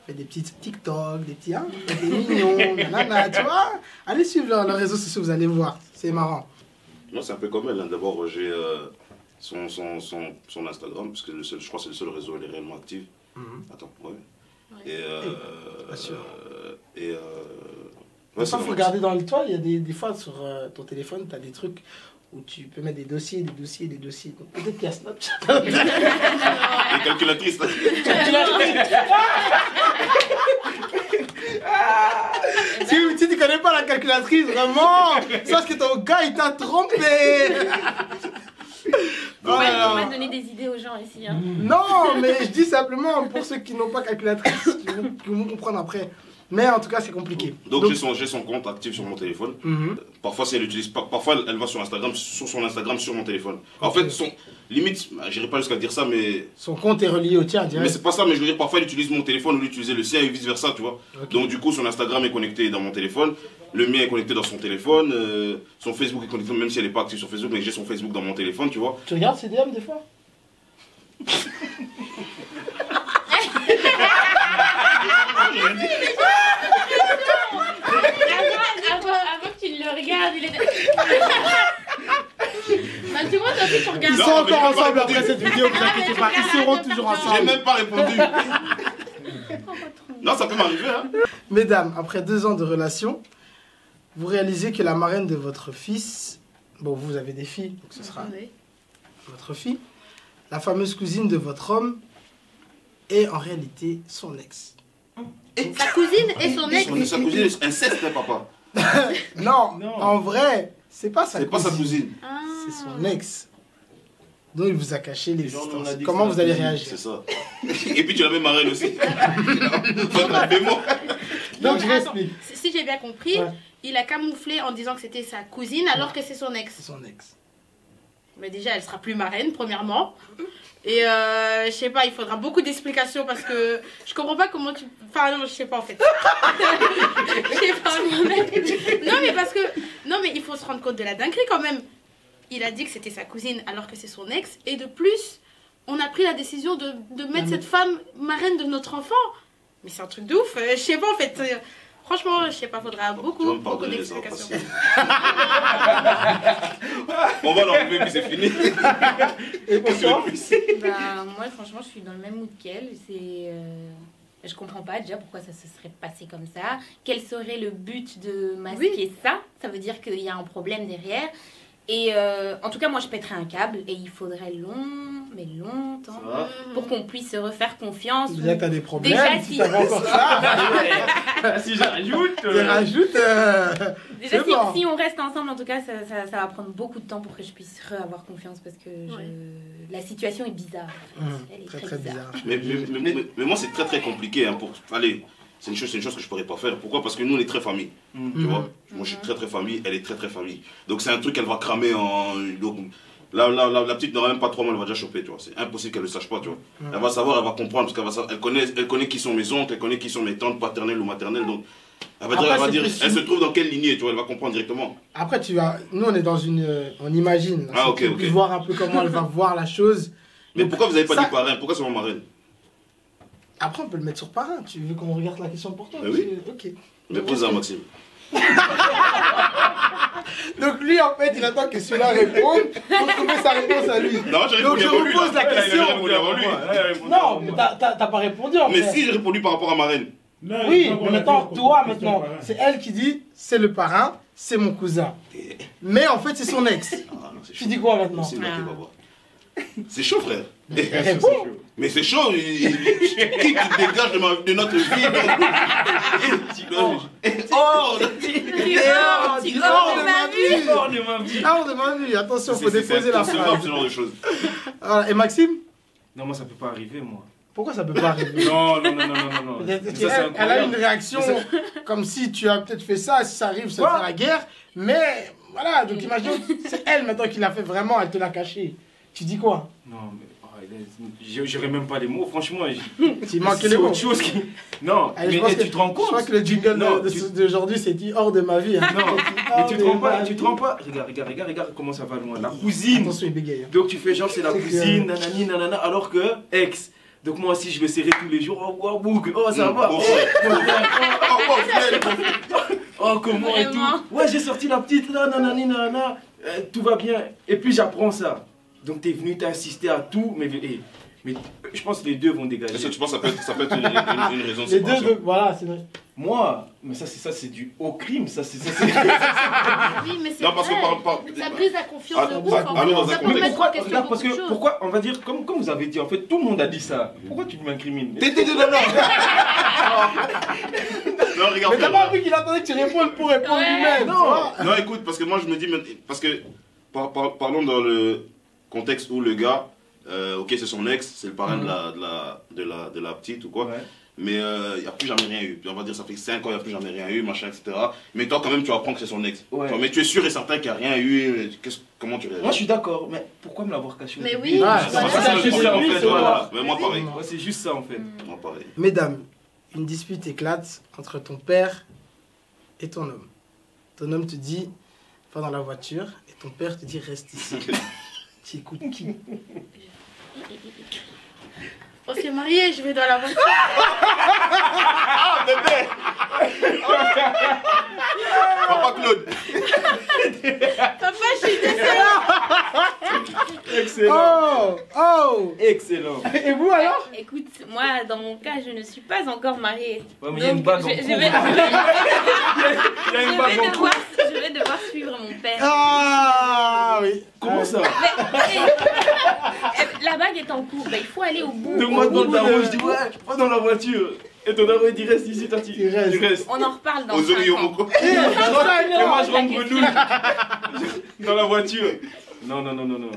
B: Faites des petits TikTok, des petits des mignons, nanana, tu vois. Allez suivre leurs réseaux sociaux, vous allez voir. C'est marrant.
A: Moi, c'est un peu comme elle. Hein. D'abord, j'ai son Instagram, parce que je crois que c'est le seul réseau où elle est réellement active. Attends, ouais. Et.
B: Pas sûr.
A: Et.
B: Des
A: Ouais,
B: fois, il faut
A: normal.
B: regarder dans le toit. Il y a des fois sur ton téléphone, tu as des trucs où tu peux mettre des dossiers. Donc, peut-être qu'il y a Snapchat.
A: Les calculatrices, là.
B: Si tu connais pas la calculatrice, vraiment, sache que ton gars, il t'a trompé.
C: On va
B: Voilà.
C: on va donner des idées aux gens ici. Hein.
B: Non, mais je dis simplement pour ceux qui n'ont pas calculatrice, qui vont comprendre après. Mais en tout cas, c'est compliqué.
A: Donc, j'ai son compte actif sur mon téléphone. Parfois, si elle utilise pas, parfois elle va sur Instagram, sur son Instagram, sur mon téléphone. En fait, limite, j'irai pas jusqu'à dire ça, mais
B: Son compte est relié au tien,
A: mais
B: direct.
A: c'est pas ça. Mais je veux dire, parfois, elle utilise mon téléphone au lieu d'utiliser le sien et vice versa, tu vois.
B: Ok.
A: Donc, du coup, son Instagram est connecté dans mon téléphone, le mien est connecté dans son téléphone, son Facebook est connecté, même si elle est pas active sur Facebook, mais j'ai son Facebook dans mon téléphone, tu vois.
B: Tu regardes ces DM des fois?
E: Avant que tu le regardes, il est. Bah, tu vois, toi aussi, tu regardes.
B: Ils
A: Non,
B: sont
A: mais
B: encore
A: j'ai pas
B: ensemble
A: répondu.
B: après cette vidéo, vous inquiétez pas. Ils seront toujours
A: J'ai
B: ensemble.
A: même pas répondu. Non, ça peut m'arriver, hein.
B: Mesdames, après 2 ans de relation, vous réalisez que la marraine de votre fils, bon, vous avez des filles, donc ce sera
E: Oui.
B: votre fille, la fameuse cousine de votre homme, est en réalité son ex.
E: Sa cousine et son ex.
A: Sa cousine est inceste, hein, papa.
B: Non,
D: Non.
B: en vrai, c'est pas sa
A: C'est pas sa cousine.
E: Ah.
B: c'est son ex. Donc il vous a caché
D: Les gens, on a
B: l'existence.
D: dit que
B: Comment
D: c'est
B: vous
D: la
B: allez
D: cousine,
B: réagir?
A: C'est ça. Et puis tu la mets marraine aussi. Attrapez-moi.
B: Donc
E: Non,
B: je
E: mais attends,
B: m'explique.
E: si j'ai bien compris,
B: Ouais.
E: il a camouflé en disant que c'était sa cousine alors que c'est son
B: C'est
E: ex.
B: son ex.
E: Mais déjà, elle sera plus marraine, premièrement. Et je sais pas, il faudra beaucoup d'explications parce que je comprends pas comment tu. Enfin, non, je sais pas en fait. Je sais pas moi-même. Non, mais parce que. Non, mais il faut se rendre compte de la dinguerie quand même. Il a dit que c'était sa cousine alors que c'est son ex. Et de plus, on a pris la décision de mettre cette femme marraine de notre enfant. Mais c'est un truc de ouf. Je sais pas en fait. Franchement, je sais pas, faudra
A: Tu vas
E: beaucoup,
A: me
E: beaucoup
A: pardonner, ça va
E: d'explications.
A: On va l'enlever puis c'est fini.
B: Et pour toi?
C: Bah, moi, franchement, je suis dans le même mood qu'elle. Je comprends pas déjà pourquoi ça se serait passé comme ça. Quel serait le but de masquer ça? Ça veut dire qu'il y a un problème derrière. Et en tout cas, moi, je pèterais un câble et il faudrait longtemps,
D: Ça va.
C: pour qu'on puisse se refaire confiance.
B: Déjà, t'as des problèmes.
C: Déjà,
B: si
C: si.
B: t'avais encore ça,
D: Si j'ajoute.
B: tu rajoutes.
C: Déjà,
B: c'est
C: si,
B: bon.
C: si on reste ensemble, en tout cas, ça va prendre beaucoup de temps pour que je puisse avoir confiance parce que la situation est bizarre. En fait. Elle est
B: Très
C: très,
B: très
C: bizarre.
B: bizarre.
A: Mais moi c'est très compliqué hein, pour. Allez, c'est une chose que je pourrais pas faire. Pourquoi? Parce que nous on est très famille. Tu vois? Moi je suis très famille, elle est très famille. Donc c'est un truc qu'elle va cramer en. Donc, la petite n'aura même pas 3 mois, elle va déjà choper, tu vois. C'est impossible qu'elle ne le sache pas, tu vois. Elle va savoir, elle va comprendre, parce qu'elle va savoir, elle connaît qui sont mes oncles, elle connaît qui sont mes tantes paternelles ou maternelles. Donc Elle va dire,
B: Après,
A: elle va
B: c'est
A: dire,
B: plus
A: elle se trouve dans quelle lignée, tu vois, elle va comprendre directement.
B: Après, nous, on est dans une. On imagine.
A: Ah, ok,
B: Tu
A: ok.
B: peux voir un peu comment elle va voir la chose.
A: Mais
B: Donc,
A: pourquoi vous n'avez pas
B: ça-
A: dit parrain? Pourquoi seulement marraine?
B: Après, on peut le mettre sur parrain. Tu veux qu'on regarde la question pour toi?
A: Ah oui.
B: Ok.
A: Mais pose à Maxime.
B: Donc lui, en fait, il attend que celui-là réponde pour trouver sa réponse à lui.
A: Non, j'ai
B: Donc
A: répondu
B: je
A: avant
B: vous
A: lui.
B: pose la
A: là.
B: question.
A: Il a répondu avant lui.
B: Non, mais t'as pas répondu en
A: Mais
B: fait.
A: si j'ai répondu par rapport à marraine.
F: Non,
B: Oui,
F: il faut
B: mais
F: avoir
B: maintenant,
F: la
B: toi,
F: question
B: maintenant,
F: par un.
B: c'est elle qui dit c'est le parrain, c'est mon cousin. Mais en fait, c'est son ex.
A: Ah, non, c'est
B: Tu
A: chaud.
B: dis quoi maintenant?
A: C'est là qu'il va voir. C'est chaud, frère.
B: Réponds.
A: Mais c'est chaud. Qui dégage de notre vie? Oh,
E: Tu hors de ma vue.
D: Hors de ma vie.
B: Hors de ma vue. Attention, faut déposer la
A: C'est
B: phrase.
A: ce genre de choses.
B: Voilà. Et Maxime,
D: Non, moi ça peut pas arriver, moi.
B: pourquoi ça peut pas arriver?
D: Non, non, non, non, non, non.
B: Peut-être
D: Ça,
B: qu'elle-
D: c'est
B: elle a
D: incroyable.
B: une réaction comme si tu as peut-être fait ça, si ça arrive, ça
D: Quoi
B: sera la guerre. Mais voilà, donc imagine, c'est elle maintenant qui l'a fait vraiment, elle te l'a caché. Tu dis quoi?
D: Non, mais j'aurais même pas les mots, franchement.
B: Tu manquais
D: C'est
B: les mots.
D: autre chose qui. Non,
B: Allez, je
D: mais
B: pense que-
D: tu te rends
B: Je
D: compte?
B: crois que le jingle
D: Non,
B: d'aujourd'hui, c'est dit hors de ma vie. Hein.
D: Non,
B: Hors
D: mais tu te
B: de
D: rends
B: ma
D: pas,
B: vie.
D: tu te rends pas. Regarde comment ça va loin. La cousine.
B: Attention, il bégaye. Hein.
D: Donc tu fais genre c'est la
B: C'est
D: cousine, nanani, nanana, alors que ex. Donc moi aussi je le serrais tous les jours. Oh, wow, boug, oh ça va.
A: Bon
D: Oh,
A: frère.
D: mon frère. Oh comment et tout.
E: Vraiment.
D: Ouais j'ai sorti la petite là, nanani, nanana. Tout va bien. Et puis j'apprends ça. Donc t'es venu, t'as insisté à tout, mais je pense que les deux vont dégager.
A: Est-ce que tu penses que ça peut être une raison de
B: Les deux,
A: séparation?
B: voilà, c'est vrai.
D: Moi, mais ça c'est du haut crime, ça c'est.
E: Oui, mais c'est
A: Non, parce que
E: vrai.
A: par-
E: Ça brise la confiance de
A: Ah,
E: ouf. en
A: allons
E: fait.
A: dans un
E: Ça peut
A: contexte.
E: mettre en question
D: Regarde, parce
E: beaucoup de
D: que
E: choses.
D: pourquoi on va dire comme vous avez dit en fait tout le monde a dit ça. Pourquoi tu m'incrimines?
A: Non, regarde.
B: Mais t'as
A: frère.
B: pas vu qu'il attendait que tu répondes pour répondre
E: Ouais.
B: lui-même. tu vois.
A: Non, écoute, parce que moi je me dis, parce que parlons dans le contexte où le gars, ok, c'est son ex, c'est le parrain de la petite ou quoi,
D: Ouais.
A: mais il n'y a plus jamais rien eu. Puis on va dire, ça fait 5 ans, il n'y a plus jamais rien eu, machin, etc. Mais toi, quand même, tu apprends que c'est son ex.
D: Ouais.
A: Toi, mais tu es sûr et certain qu'il n'y a rien eu. Comment tu réagis?
D: Moi je suis d'accord, mais pourquoi me l'avoir caché au
E: Mais
D: début?
E: oui,
B: Ouais,
E: voilà.
B: c'est
A: C'est ça le
B: Caché
A: problème, en
B: chez lui,
A: fait.
B: c'est
A: Voilà.
B: voilà.
A: Mais moi, pareil.
D: Ouais, c'est juste ça en fait.
A: Moi, pareil.
B: Mesdames, une dispute éclate entre ton père et ton homme. Ton homme te dit, va dans la voiture, et ton père te dit, reste ici. Tu écoutes qui?
E: On s'est mariés, je vais dans la voiture.
A: Papa Claude.
E: Papa, je suis désolée.
D: Excellent.
B: Oh! Oh!
D: Excellent.
B: Et vous alors?
C: Écoute, moi, dans mon cas, je ne suis pas encore mariée.
D: Ouais, mais il y a une
C: Donc,
D: bague en
C: je
D: cours.
C: vais
D: Il y a une bague en cours.
C: je vais devoir suivre mon père.
B: Ah oui!
D: Comment ça?
C: La bague est en cours, ben, il faut aller au bout.
D: Donc moi
B: Au
D: dans le
B: bout
D: daron,
B: de-
D: je dis ouais, pas dans la voiture. Et ton daron il dit reste ici, toi tu
B: Tu restes.
C: On en reparle dans
A: Aux
C: 5 ans.
A: Oyomoko.
D: Et moi je
C: La
D: rentre
C: question.
D: bredouille dans la voiture. Non, non, non, non, non.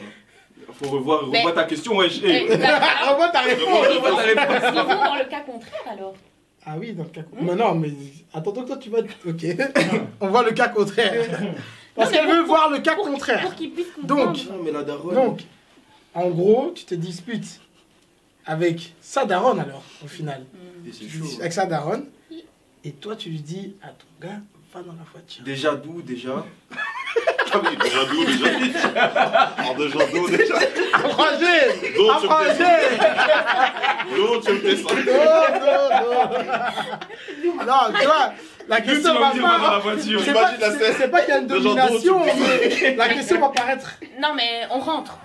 D: Faut revoir
C: Mais-
D: ta question, ouais.
C: Eh, bah,
B: Envoie ta réponse!
D: Revois ta réponse.
C: sinon, dans le cas contraire, alors.
B: Ah oui, dans le cas contraire. Mais non, mais attends que toi tu vas. Ok. On voit le cas contraire. Parce
C: Non, mais
B: qu'elle veut voir le cas
C: Pour
B: contraire.
C: qu'il puisse comprendre.
B: Donc,
D: Non, mais la daronne.
B: Donc, en gros, tu te disputes avec sa daronne alors, au final.
D: C'est
B: Tu
D: chaud.
B: dis avec sa daronne. Et toi, tu lui dis à ton gars, va dans la voiture.
D: Déjà d'où déjà?
A: Ah oui, déjà d'où déjà? Alors déjà d'où déjà?
B: Approchez!
A: Donc, je me
B: Approchez!
A: Donc tu me fais ça.
B: Non, tu vois, la
D: Qu'est-ce que tu
B: question
D: vas
B: va
D: me dire moi, dans la
B: pas.
D: voiture?
B: C'est pas,
A: Imagine la scène.
B: c'est pas qu'il y a une
A: De genre,
B: domination,
A: donc, tu
B: mais la question va paraître.
C: Non, mais on rentre.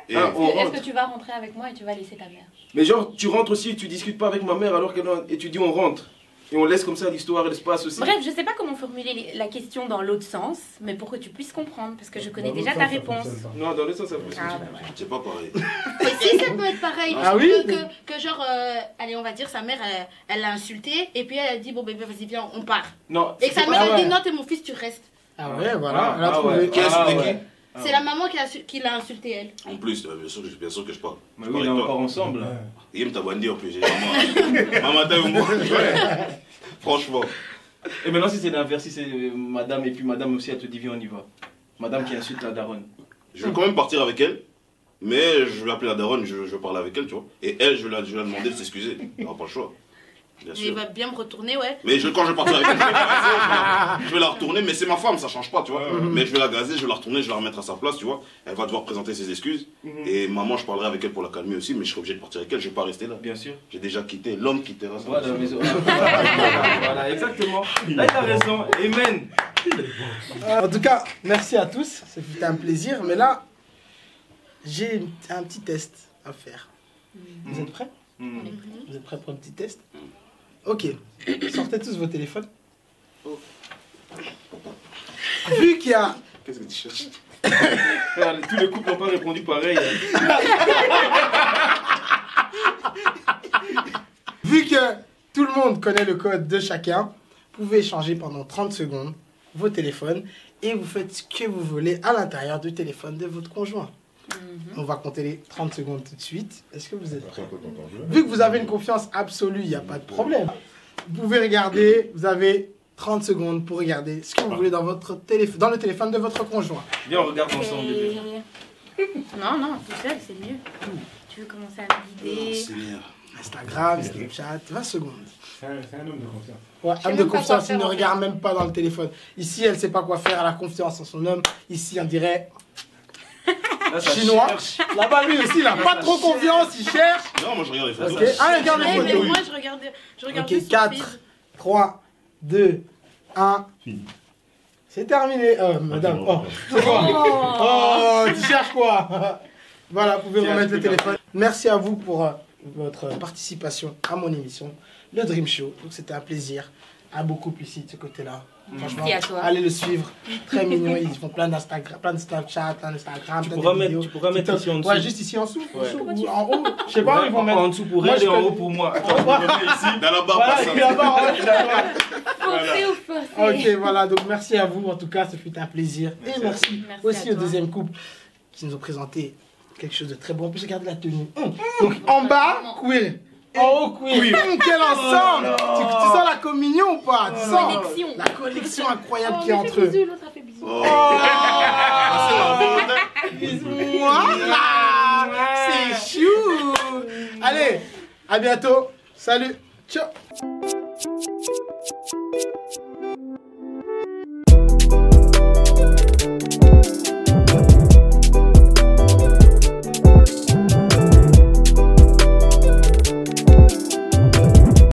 A: Et
D: Ah, on
C: Est-ce
D: rentre.
C: que tu vas rentrer avec moi et tu vas laisser ta mère?
D: Mais genre, tu rentres aussi et tu discutes pas avec ma mère alors qu'elle et tu dis on rentre. Et on laisse comme ça l'histoire et l'espace aussi.
C: Bref, je sais pas comment formuler la question dans l'autre sens, mais pour que tu puisses comprendre, parce que je connais déjà ta réponse.
D: Non, dans le sens, ça peut
C: Ah, bah voilà.
A: c'est pas pareil.
E: Mais si, ça peut être pareil.
B: Ah oui?
E: Que genre, allez, on va dire, sa mère, elle l'a insulté, et puis elle a dit, bon, ben vas-y, viens, on part.
D: Non.
E: Et que sa
D: c'est
E: mère,
B: Ah
E: elle
B: ouais.
E: dit, non, t'es mon fils, tu restes.
B: Ah ouais, voilà, elle a
D: Ah
B: trouvé.
D: ouais.
A: Qui a insulté qui?
D: ouais.
E: C'est la maman qui l'a insulté, elle.
A: En plus, bien sûr que je parle.
D: Mais
A: Je
D: oui,
A: parle
D: on est
A: avec
D: encore
A: toi.
D: ensemble.
A: Il me t'a bandé en plus, j'ai maman t'as eu moi. Franchement.
D: Et maintenant, si c'est l'inverse, si c'est madame et puis madame aussi, elle te dit viens, on y va. Madame qui insulte la daronne.
A: Je vais quand même partir avec elle, mais je vais appeler la daronne, je vais parler avec elle, tu vois. Et elle, je vais la demander de s'excuser. Elle n'aura pas le choix. Bien
E: Et
A: sûr.
E: il va bien me retourner, ouais.
A: Mais quand je vais partir avec elle, je vais la retourner, mais c'est ma femme, ça change pas, tu vois. Mais je vais la gazer, je vais la retourner, je vais la remettre à sa place, tu vois. Elle va devoir présenter ses excuses. Et maman, je parlerai avec elle pour la calmer aussi, mais je serai obligé de partir avec elle, je vais pas rester là.
D: Bien sûr.
A: J'ai déjà quitté, l'homme quittera sa
D: Voilà,
A: maison.
D: voilà, exactement. Là, il a raison. Amen.
B: En tout cas, merci à tous. C'était un plaisir. Mais là, j'ai un petit test à faire. Vous êtes prêts? Vous êtes prêts pour un petit test? Ok. Sortez tous vos téléphones. Vu qu'il y a...
A: Qu'est-ce que tu cherches?
D: Frère, tous les couples n'ont pas répondu pareil.
B: Vu que tout le monde connaît le code de chacun, vous pouvez échanger pendant 30 secondes vos téléphones et vous faites ce que vous voulez à l'intérieur du téléphone de votre conjoint. On va compter les 30 secondes tout de suite. Est-ce que vous êtes prêts? Vu que vous avez une confiance absolue, il n'y a pas de problème. Vous pouvez regarder, vous avez 30 secondes pour regarder ce que vous voulez dans votre téléphone, dans le téléphone de votre conjoint.
D: Viens, on regarde ensemble, bébé.
E: Non, tout seul, c'est mieux. Tu veux commencer à me guider?
A: Seigneur.
B: Instagram, Snapchat, 20 secondes.
F: C'est un homme de confiance.
B: Ouais,
E: sais
B: homme de
E: même pas quoi
B: confiance, il
E: faire,
B: ne
E: en
B: regarde même pas dans le téléphone. Ici, elle ne sait pas quoi faire, elle a confiance en son homme. Ici, on dirait
D: Là, ça
B: chinois.
D: cherche.
B: Là-bas, lui aussi, il n'a pas trop confiance, il cherche.
A: Non, moi je regarde les photos.
B: Ok, ah, regarde les
E: Ouais, mais
B: photos.
E: moi, je regardais
B: Ok,
E: sur
B: 4,
E: Feed.
B: 3, 2, 1.
F: Fini.
B: C'est terminé. Madame, oh, c'est quoi? Oh, tu cherches quoi? Voilà, vous pouvez
D: Tiens,
B: remettre
D: tu
B: le
D: peux
B: téléphone. Merci à vous pour votre participation à mon émission, le Dream Show. Donc c'était un plaisir. Un beau couple ici de ce côté-là. Franchement,
C: Merci à toi.
B: allez le suivre. Très mignon. Ils font plein d'Instagram, plein de Snapchat, plein d'Instagram.
D: Tu
B: plein de
D: pourras
B: vidéos.
D: mettre
B: TikTok.
D: ici en dessous.
B: Ouais, juste ici en dessous.
D: Ouais.
B: Ou en haut. Je sais pas,
D: Ouais,
B: ils vont mettre.
D: en dessous pour
B: Moi,
D: elle
B: je
D: et en
B: connais-
D: haut pour moi. Attends, je me remets ici.
A: Dans la barre,
B: Voilà,
A: pas ça.
B: là-bas, ouais, là-bas.
C: Forcé ou forcé?
B: Ok, voilà, donc merci à vous, en tout cas, ce fut un plaisir. Et merci
E: Merci
B: aussi
E: à
B: au
E: toi.
B: deuxième couple qui nous ont présenté quelque chose de très bon. En plus, regardez la tenue. Donc en bas, queer. En haut, queer. Quel ensemble! Tu sens la communion ou pas? Tu sens
C: Connexion.
B: la connexion incroyable
C: Oh,
B: qui est
C: on a fait
B: entre eux.
C: bisous, l'autre a fait bisous.
A: Oh.
B: Oh,
A: Ah,
B: Voilà, c'est chou. Allez, à bientôt. Salut. Ciao.